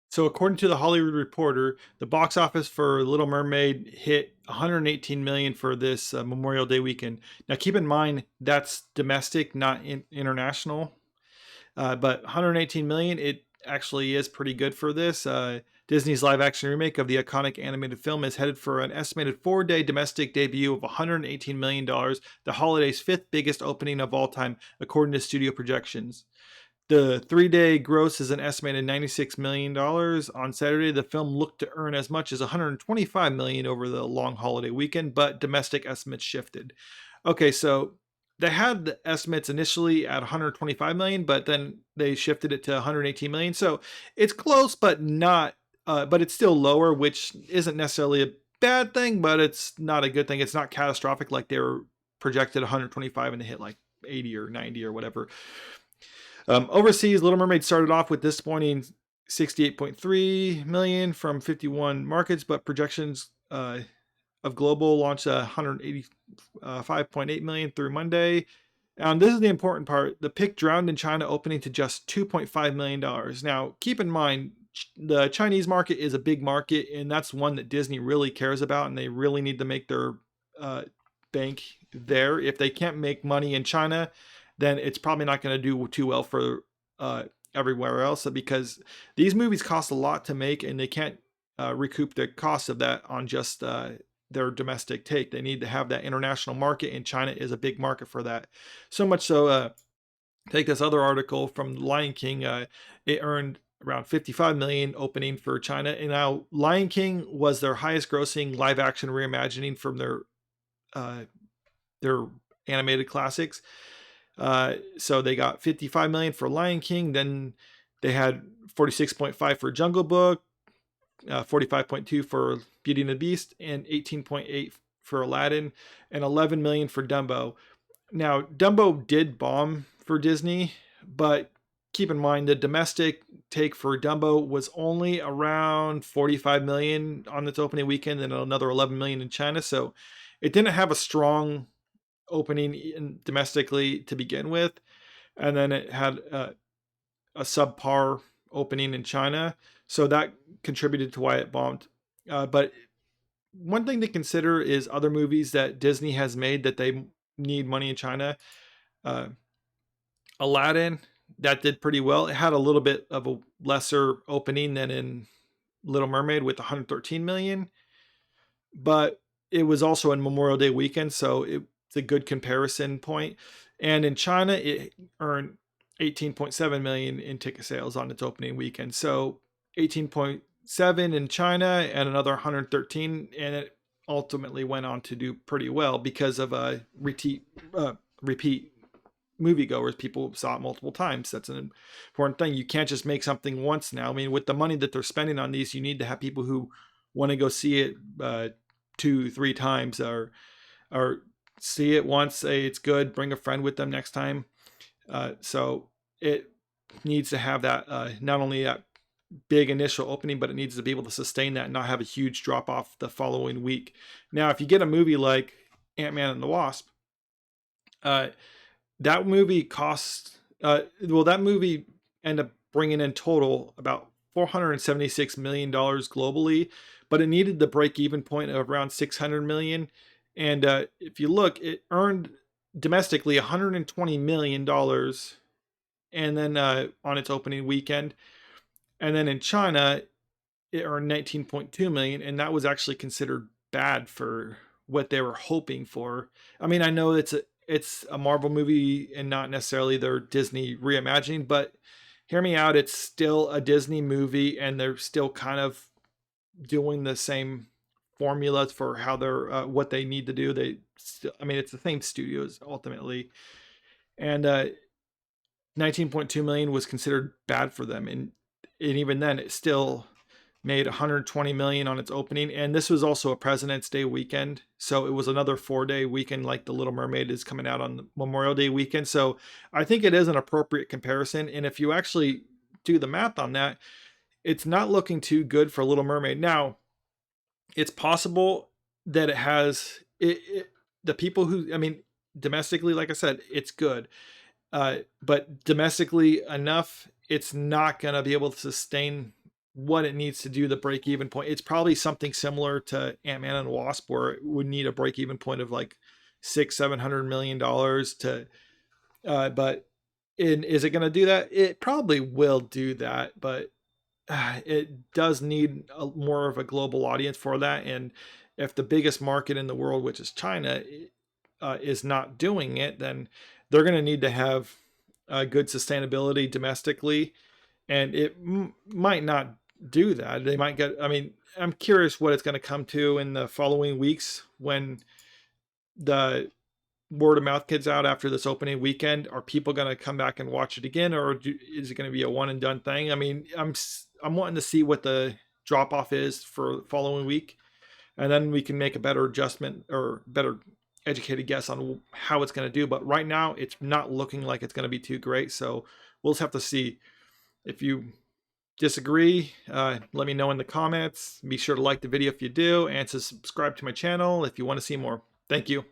So, according to the Hollywood Reporter, the box office for Little Mermaid hit 118 million for this Memorial Day weekend. Now, keep in mind that's domestic, not international. But 118 million, it actually is pretty good for this. Disney's live-action remake of the iconic animated film is headed for an estimated 4-day domestic debut of 118 million dollars, the holiday's fifth biggest opening of all time, according to studio projections. The 3-day gross is an estimated $96 million. On Saturday, the film looked to earn as much as 125 million over the long holiday weekend, but domestic estimates shifted. Okay, so they had the estimates initially at 125 million, but then they shifted it to 118 million. So it's close, but not, but it's still lower, which isn't necessarily a bad thing, but it's not a good thing. It's not catastrophic like they were projected 125 and they hit like 80 or 90 or whatever. Overseas, Little Mermaid started off with disappointing 68.3 million from 51 markets, but projections of global launched 185.8 million through Monday. And this is the important part. The pick drowned in China, opening to just $2.5 million. Now, keep in mind, the Chinese market is a big market, and that's one that Disney really cares about, and they really need to make their bank there. If they can't make money in China, then it's probably not going to do too well for everywhere else, because these movies cost a lot to make, and they can't recoup the cost of that on just their domestic take. They need to have that international market, and China is a big market for that. So much so, take this other article from Lion King. It earned around 55 million opening for China, and now Lion King was their highest grossing live action reimagining from their animated classics. So they got 55 million for Lion King. Then they had 46.5 for Jungle Book, 45.2 for Beauty and the Beast, and 18.8 for Aladdin, and 11 million for Dumbo. Now, Dumbo did bomb for Disney, but keep in mind the domestic take for Dumbo was only around 45 million on its opening weekend, and another 11 million in China. So it didn't have a strong opening domestically to begin with, and then it had a subpar opening in China, so that contributed to why it bombed. But one thing to consider is other movies that Disney has made that they need money in China. Uh, Aladdin, that did pretty well. It had a little bit of a lesser opening than in Little Mermaid with 113 million, but it was also in Memorial Day weekend, so it's a good comparison point. And in China, it earned 18.7 million in ticket sales on its opening weekend. So 18.7 in China and another 113, and it ultimately went on to do pretty well because of repeat moviegoers. People saw it multiple times. That's an important thing. You can't just make something once now. I mean, with the money that they're spending on these, you need to have people who want to go see it 2-3 times, or see it once, say it's good, bring a friend with them next time. So it needs to have that not only that big initial opening, but it needs to be able to sustain that and not have a huge drop off the following week. Now, if you get a movie like Ant-Man and the Wasp, that movie costs that movie ended up bringing in total about $476 million globally, but it needed the break even point of around 600 million. And if you look, it earned domestically $120 million, and then on its opening weekend. And then in China, it earned 19.2 million, and that was actually considered bad for what they were hoping for. I mean, I know it's a Marvel movie and not necessarily their Disney reimagining, but hear me out, it's still a Disney movie, and they're still kind of doing the same formulas for how they're what they need to do. I mean, it's the same studios ultimately, and 19.2 million was considered bad for them, and even then, it still made 120 million on its opening. And this was also a President's Day weekend, so it was another 4-day weekend, like the Little Mermaid is coming out on the Memorial Day weekend. So I think it is an appropriate comparison, and if you actually do the math on that, it's not looking too good for Little Mermaid. Now, it's possible that it has the people who, I mean, domestically, like I said, it's good, but domestically enough, it's not going to be able to sustain what it needs to do the break even point. It's probably something similar to Ant-Man and Wasp, where it would need a break even point of like 600-700 million dollars to but is it going to do that? It probably will do that, but it does need more of a global audience for that. And if the biggest market in the world, which is China, is not doing it, then they're going to need to have good sustainability domestically, and it might not do that. They might get. I mean, I'm curious what it's going to come to in the following weeks when the word of mouth gets out after this opening weekend. Are people going to come back and watch it again, or is it going to be a one and done thing? I mean, I'm wanting to see what the drop off is for the following week, and then we can make a better adjustment or better educated guess on how it's going to do. But right now, it's not looking like it's going to be too great. So we'll just have to see. If you disagree, let me know in the comments. Be sure to like the video if you do, and to subscribe to my channel if you want to see more. Thank you.